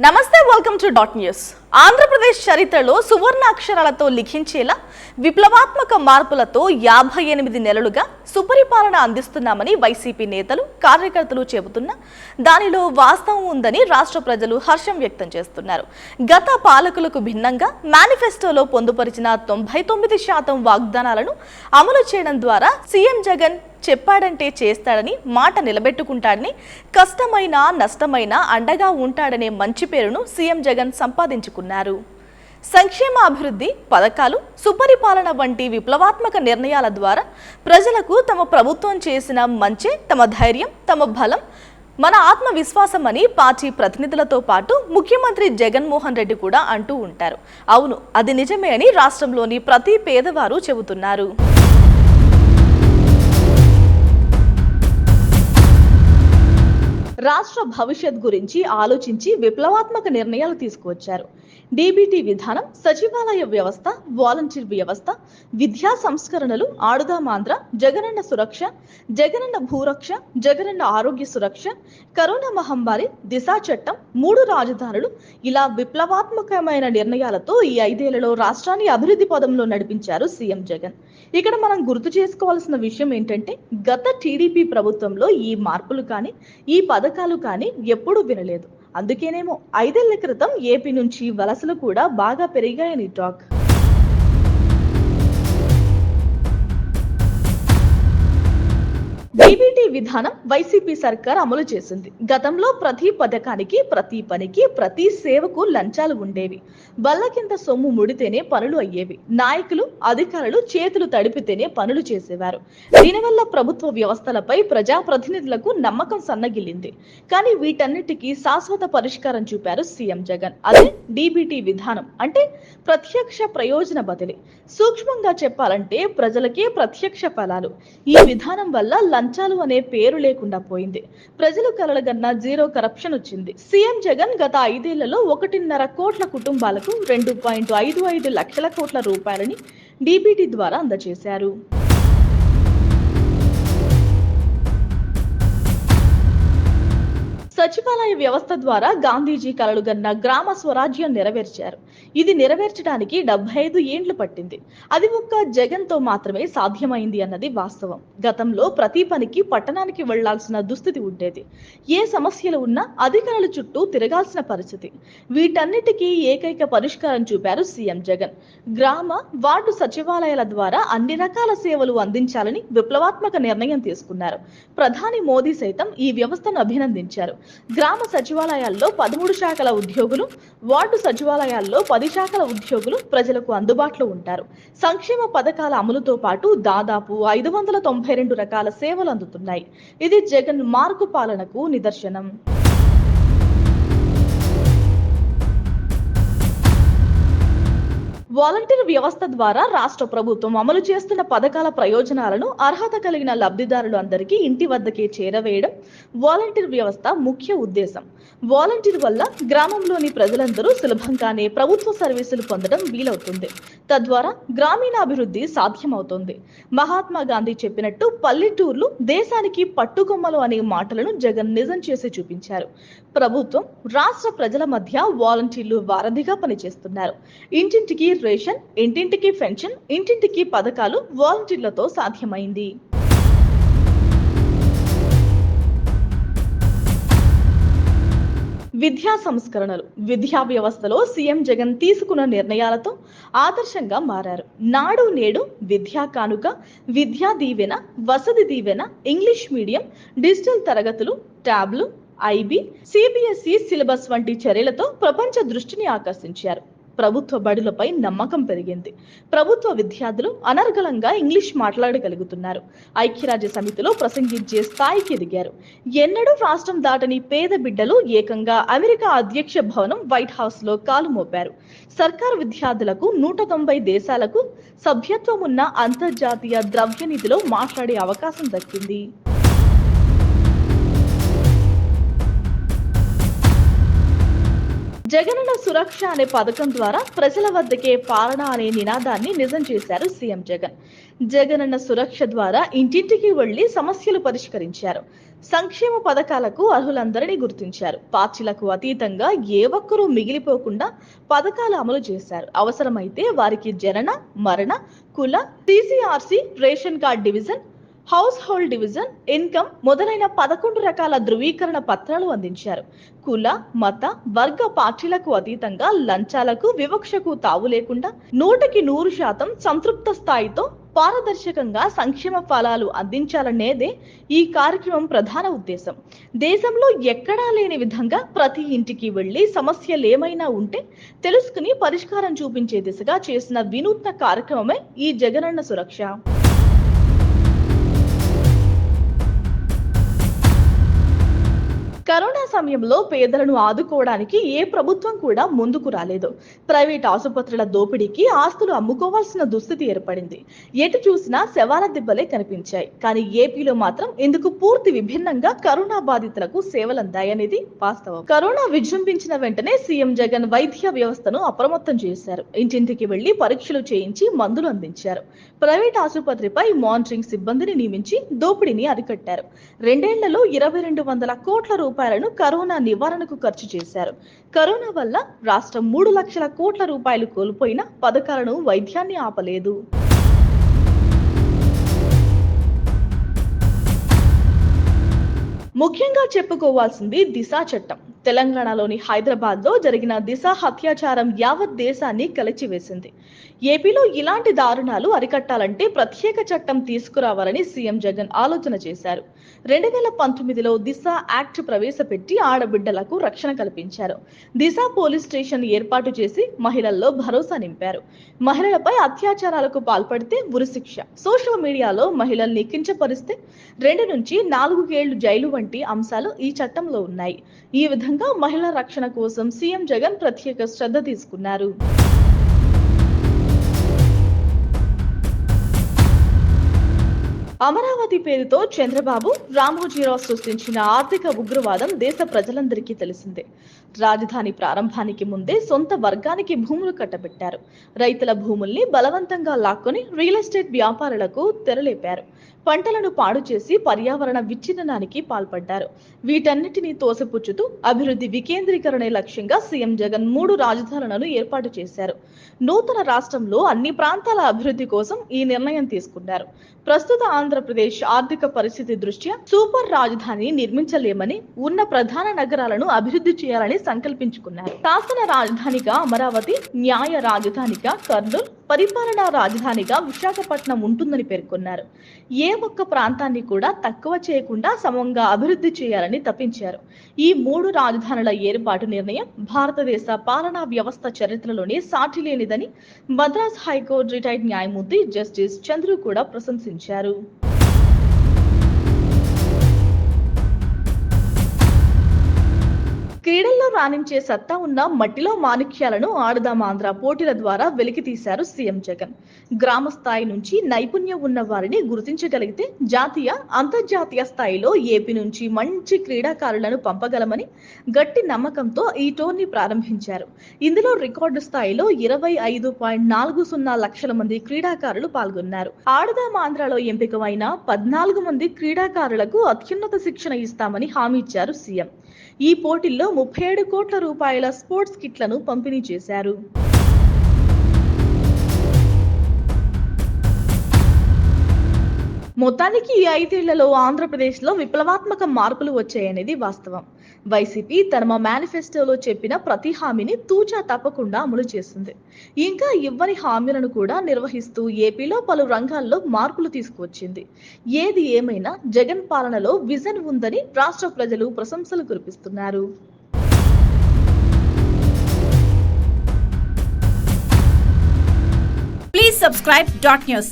నమస్తే welcome to dot news. Andhra Pradesh చరిత్రలో సువర్ణాక్షరాలతో లిఖించేలా విప్లవాత్మక మార్పులతో 58 నెలలుగా సుపరిపాలన అందిస్తున్నామని వైసీపీ నేతలు కార్యకర్తలు చెబుతున్నా దానిలో వాస్తవం ఉందని రాష్ట్ర ప్రజలు హర్షం వ్యక్తం చేస్తున్నారు. గత పాలకులకు భిన్నంగా మేనిఫెస్టోలో పొందుపరిచిన 99% వాగ్దానాలను అమలు చేయడం ద్వారా సీఎం జగన్ చెప్పాడంటే చేస్తాడని, మాట నిలబెట్టుకుంటాడని, కష్టమైన నష్టమైన అండగా ఉంటాడనే మంచి పేరును సీఎం జగన్ సంపాదించుకున్నారు. సంక్షేమ అభివృద్ధి పథకాలు, సుపరిపాలన వంటి విప్లవాత్మక నిర్ణయాల ద్వారా ప్రజలకు తమ ప్రభుత్వం చేసిన మంచే తమ ధైర్యం, తమ బలం, మన ఆత్మవిశ్వాసం అని పార్టీ ప్రతినిధులతో పాటు ముఖ్యమంత్రి జగన్మోహన్ రెడ్డి కూడా అంటూ ఉంటారు. అవును, అది నిజమే అని రాష్ట్రంలోని ప్రతి పేదవారు చెబుతున్నారు. రాష్ట్ర భవిష్యత్ గురించి ఆలోచించి విప్లవాత్మక నిర్ణయాలు తీసుకువచ్చారు. డీబీటీ విధానం, సచివాలయ వ్యవస్థ, వాలంటీర్ వ్యవస్థ, విద్యా సంస్కరణలు, ఆడుదామాంధ్ర, జగనన్న సురక్ష, జగనన్న భూరక్ష, జగనన్న ఆరోగ్య సురక్ష, కరోనా మహమ్మారి, దిశా చట్టం, 3 రాజధానులు, ఇలా విప్లవాత్మకమైన నిర్ణయాలతో ఈ 5 ఏళ్లలో రాష్ట్రాన్ని అభివృద్ధి పదంలో నడిపించారు సీఎం జగన్. ఇక్కడ మనం గుర్తు చేసుకోవాల్సిన విషయం ఏంటంటే, గత టీడీపీ ప్రభుత్వంలో ఈ మార్పులు కానీ, ఈ పథకాలు కానీ ఎప్పుడూ వినలేదు. అందుకేనేమో 5 ఏళ్ల క్రితం ఏపీ నుంచి వలసలు కూడా బాగా పెరిగాయని టాక్. డీబీటీ విధానం వైసీపీ సర్కార్ అమలు చేసింది. గతంలో ప్రతి పథకానికి, ప్రతి పనికి, ప్రతి సేవకు లంచాలు ఉండేవి. బల్ల కింద సొమ్ము ముడితేనే పనులు అయ్యేవి. నాయకులు, అధికారులు చేతులు తడిపితేనే పనులు చేసేవారు. దీనివల్ల ప్రభుత్వ వ్యవస్థలపై ప్రజాప్రతినిధులకు నమ్మకం సన్నగిల్లింది. కానీ వీటన్నిటికీ శాశ్వత పరిష్కారం చూపారు సీఎం జగన్. అదే డీబీటీ విధానం, అంటే ప్రత్యక్ష ప్రయోజన బదిలీ. సూక్ష్మంగా చెప్పాలంటే ప్రజలకే ప్రత్యక్ష ఫలాలు. ఈ విధానం వల్ల లంచాలు అనే పేరు లేకుండా పోయింది. ప్రజలు కలలుగన్న జీరో కరప్షన్ వచ్చింది. సీఎం జగన్ గత 5 ఏళ్లలో 1.5 కోట్ల కుటుంబాలకు 2.55 లక్షల కోట్ల రూపాయలని డీబీటీ ద్వారా అందజేశారు. సచివాలయ వ్యవస్థ ద్వారా గాంధీజీ కలలుగన్న గ్రామ స్వరాజ్యం నెరవేర్చారు. ఇది నెరవేర్చడానికి 75 ఏండ్లు పట్టింది. అది ఒక్క జగన్ తో మాత్రమే సాధ్యమైంది అన్నది వాస్తవం. గతంలో ప్రతి పనికి పట్టణానికి వెళ్లాల్సిన దుస్థితి ఉండేది. ఏ సమస్యలు ఉన్నా అధికారుల చుట్టూ తిరగాల్సిన పరిస్థితి. వీటన్నిటికీ ఏకైక పరిష్కారం చూపారు సీఎం జగన్. గ్రామ, వార్డు సచివాలయాల ద్వారా అన్ని రకాల సేవలు అందించాలని విప్లవాత్మక నిర్ణయం తీసుకున్నారు. ప్రధాని మోదీ సైతం ఈ వ్యవస్థను అభినందించారు. గ్రామ సచివాలయాల్లో 13 శాఖల ఉద్యోగులు, వార్డు సచివాలయాల్లో 10 శాఖల ఉద్యోగులు ప్రజలకు అందుబాటులో ఉంటారు. సంక్షేమ పథకాల అమలుతో పాటు దాదాపు 592 రకాల సేవలు అందుతున్నాయి. ఇది జగన్ మార్కు పాలనకు నిదర్శనం. వాలంటీర్ వ్యవస్థ ద్వారా రాష్ట్ర ప్రభుత్వం అమలు చేస్తున్న పథకాల ప్రయోజనాలను అర్హత కలిగిన లబ్ధిదారులు అందరికీ ఇంటి వద్దకే చేరవేయడం వాలంటీర్ వ్యవస్థ ముఖ్య ఉద్దేశం. వాలంటీర్ వల్ల గ్రామంలోని ప్రజలందరూ సులభంగానే ప్రభుత్వ సర్వీసులు పొందడం వీలవుతుంది. తద్వారా గ్రామీణాభివృద్ధి సాధ్యమవుతుంది. మహాత్మా గాంధీ చెప్పినట్టు పల్లెటూర్లు దేశానికి పట్టుకొమ్మలు అనే మాటలను జగన్ నిజం చేసి చూపించారు. ప్రభుత్వం, రాష్ట్ర ప్రజల మధ్య వాలంటీర్లు వారధిగా పనిచేస్తున్నారు. ఇంటింటికి రేషన్, ఇంటింటికి పెన్షన్, ఇంటింటికి పథకాలు వాలంటీర్లతో సాధ్యమైంది. విద్యా సంస్కరణలు. విద్యా వ్యవస్థలో సీఎం జగన్ తీసుకున్న నిర్ణయాలతో ఆదర్శంగా మారారు. నాడు నేడు, విద్యా కానుక, Vidya Deevena, Vasathi Deevena, English medium, digital తరగతులు, ట్యాబ్లు, ఐబీ, సిబిఎస్ఈ సిలబస్ వంటి చర్యలతో ప్రపంచ దృష్టిని ఆకర్షించారు. ప్రభుత్వ బడులపై నమ్మకం పెరిగింది. ప్రభుత్వ విద్యార్థులు అనర్గళంగా ఇంగ్లీష్ మాట్లాడగలుగుతున్నారు. ఐక్యరాజ్య సమితిలో ప్రసంగించే స్థాయికి ఎదిగారు. ఎన్నడూ రాష్ట్రం దాటని పేద బిడ్డలు ఏకంగా అమెరికా అధ్యక్ష భవనం వైట్ హౌస్ లో కాలు మోపారు. సర్కారు విద్యార్థులకు 190 దేశాలకు సభ్యత్వం ఉన్న అంతర్జాతీయ ద్రవ్యనిధిలో మాట్లాడే అవకాశం దక్కింది. జగనన్న సురక్ష అనే పథకం ద్వారా ప్రజల వద్దకే పాలన అనే నినాదాన్ని నిజం చేశారు సీఎం జగన్. జగనన్న సురక్ష ద్వారా ఇంటింటికి వెళ్లి సమస్యలు పరిష్కరించారు. సంక్షేమ పథకాలకు అర్హులందరినీ గుర్తించారు. పార్టీలకు అతీతంగా ఏ ఒక్కరూ మిగిలిపోకుండా పథకాలు అమలు చేశారు. అవసరమైతే వారికి జనన, మరణ, కుల, CCRC, ration card division, house hold division, income మొదలైన 11 రకాల ధృవీకరణ పత్రాలు అందించారు. కుల, మత, వర్గ పార్టీలకు అతీతంగా లంచాలకు, వివక్షకు తావు లేకుండా 100% సంతృప్త స్థాయితో పారదర్శకంగా సంక్షేమ ఫలాలు అందించాలనేదే ఈ కార్యక్రమం ప్రధాన ఉద్దేశం. దేశంలో ఎక్కడా లేని విధంగా ప్రతి ఇంటికి వెళ్లి సమస్యలేమైనా ఉంటే తెలుసుకుని పరిష్కారం చూపించే దిశగా చేసిన వినూత్న కార్యక్రమమే ఈ జగనన్న సురక్ష. కరోనా సమయంలో పేదలను ఆదుకోవడానికి ఏ ప్రభుత్వం కూడా ముందుకు రాలేదు. ప్రైవేట్ ఆసుపత్రుల దోపిడీకి ఆస్తులు అమ్ముకోవాల్సిన దుస్థితి ఏర్పడింది. ఎటు చూసినా శవాల దిబ్బలే కనిపించాయి. కానీ ఏపీలో మాత్రం ఇందుకు పూర్తి విభిన్నంగా కరోనా బాధితులకు సేవలందాయనేది వాస్తవం. కరోనా విజృంభించిన వెంటనే సీఎం జగన్ వైద్య వ్యవస్థను అప్రమత్తం చేశారు. ఇంటింటికి వెళ్లి పరీక్షలు చేయించి మందులు అందించారు. ప్రైవేట్ ఆసుపత్రిపై మానిటరింగ్ సిబ్బందిని నియమించి దోపిడీని అరికట్టారు. 2 ఏళ్లలో 2200 కోట్ల రూపాయలను కరోనా నివారణకు ఖర్చు చేశారు. కరోనా వల్ల రాష్ట్రం 3 లక్షల కోట్ల రూపాయలు కోల్పోయిన పథకాలను వైద్యాన్ని ఆపలేదు. ముఖ్యంగా చెప్పుకోవాల్సింది దిశ చట్టం. తెలంగాణలోని హైదరాబాద్ లో జరిగిన దిశ హత్యాచారం యావత్ దేశాన్ని కలిచివేసింది. ఏపీలో ఇలాంటి దారుణాలు అరికట్టాలంటే ప్రత్యేక చట్టం తీసుకురావాలని సీఎం జగన్ ఆలోచన చేశారు. 2019లో దిశ యాక్ట్ ప్రవేశపెట్టి ఆడబిడ్డలకు రక్షణ కల్పించారు. దిశ పోలీస్ స్టేషన్ ఏర్పాటు చేసి మహిళల్లో భరోసా నింపారు. మహిళలపై అత్యాచారాలకు పాల్పడితే ఉరిశిక్ష, సోషల్ మీడియాలో మహిళల్ని కించపరిస్తే 2 నుంచి 4 ఏళ్లు జైలు వంటి అంశాలు ఈ చట్టంలో ఉన్నాయి. ఈ విధంగా మహిళల రక్షణ కోసం సీఎం జగన్ ప్రత్యేక శ్రద్ధ తీసుకున్నారు. అమరావతి పేరుతో చంద్రబాబు, రామోజీరావు సృష్టించిన ఆర్థిక ఉగ్రవాదం దేశ ప్రజలందరికీ తెలిసిందే. రాజధాని ప్రారంభానికి ముందే సొంత వర్గానికి భూములు కట్టబెట్టారు. రైతుల భూముల్ని బలవంతంగా లాక్కొని రియల్ ఎస్టేట్ వ్యాపారులకు తెరలేపారు. పంటలను పాడు చేసి పర్యావరణ విచ్ఛిన్ననానికి పాల్పడ్డారు. వీటన్నిటిని తోసిపుచ్చుతూ అభివృద్ధి వికేంద్రీకరణే లక్ష్యంగా సీఎం జగన్ 3 రాజధానులను ఏర్పాటు చేశారు. నూతన రాష్ట్రంలో అన్ని ప్రాంతాల అభివృద్ధి కోసం ఈ నిర్ణయం తీసుకున్నారు. ప్రస్తుత ఆంధ్రప్రదేశ్ ఆర్థిక పరిస్థితి దృష్ట్యా సూపర్ రాజధాని నిర్మించలేమని, ఉన్న ప్రధాన నగరాలను అభివృద్ధి చేయాలని సంకల్పించుకున్నారు. శాసన రాజధానిగా అమరావతి, న్యాయ రాజధానిగా కర్నూలు, పరిపాలనా రాజధానిగా విశాఖపట్నం ఉంటుందని పేర్కొన్నారు. ఏ ఒక్క ప్రాంతాన్ని కూడా తక్కువ చేయకుండా సమంగా అభివృద్ధి చేయాలని తప్పించారు. ఈ 3 రాజధానుల ఏర్పాటు నిర్ణయం భారతదేశ పాలనా వ్యవస్థ చరిత్రలోనే సాటి లేనిదని మద్రాస్ హైకోర్టు రిటైర్డ్ న్యాయమూర్తి జస్టిస్ చంద్రు కూడా ప్రశంసించారు. క్రీడల్లో రాణించే సత్తా ఉన్న మట్టిలో మాణిక్యాలను ఆడదాం ఆంధ్ర పోటీల ద్వారా వెలికి తీశారు సీఎం జగన్. గ్రామ స్థాయి నుంచి నైపుణ్యం ఉన్న వారిని గుర్తించగలిగితే జాతీయ, అంతర్జాతీయ స్థాయిలో ఏపీ నుంచి మంచి క్రీడాకారులను పంపగలమని గట్టి నమ్మకంతో ఈ టోర్నీ ప్రారంభించారు. ఇందులో రికార్డు స్థాయిలో 25.40 లక్షల మంది క్రీడాకారులు పాల్గొన్నారు. ఆడదాం ఆంధ్రలో ఎంపికమైన 14 మంది క్రీడాకారులకు అత్యున్నత శిక్షణ ఇస్తామని హామీ ఇచ్చారు సీఎం. ఈ పోటీల్లో 37 కోట్ల రూపాయల స్పోర్ట్స్ కిట్లను పంపిణీ చేశారు. మొత్తానికి ఈ 5 ఏళ్లలో ఆంధ్రప్రదేశ్లో విప్లవాత్మక మార్పులు వచ్చాయనేది వాస్తవం. వైసీపీ తన మేనిఫెస్టోలో చెప్పిన ప్రతి హామీని తూచా తప్పకుండా అమలు చేస్తుంది. ఇంకా ఇవ్వని హామీలను కూడా నిర్వహిస్తూ ఏపీలో పలు రంగాల్లో మార్పులు తీసుకువచ్చింది. ఏది ఏమైనా జగన్ పాలనలో విజన్ ఉందని రాష్ట్ర ప్రజలు ప్రశంసలు కురిపిస్తున్నారు. Please subscribe Dot News.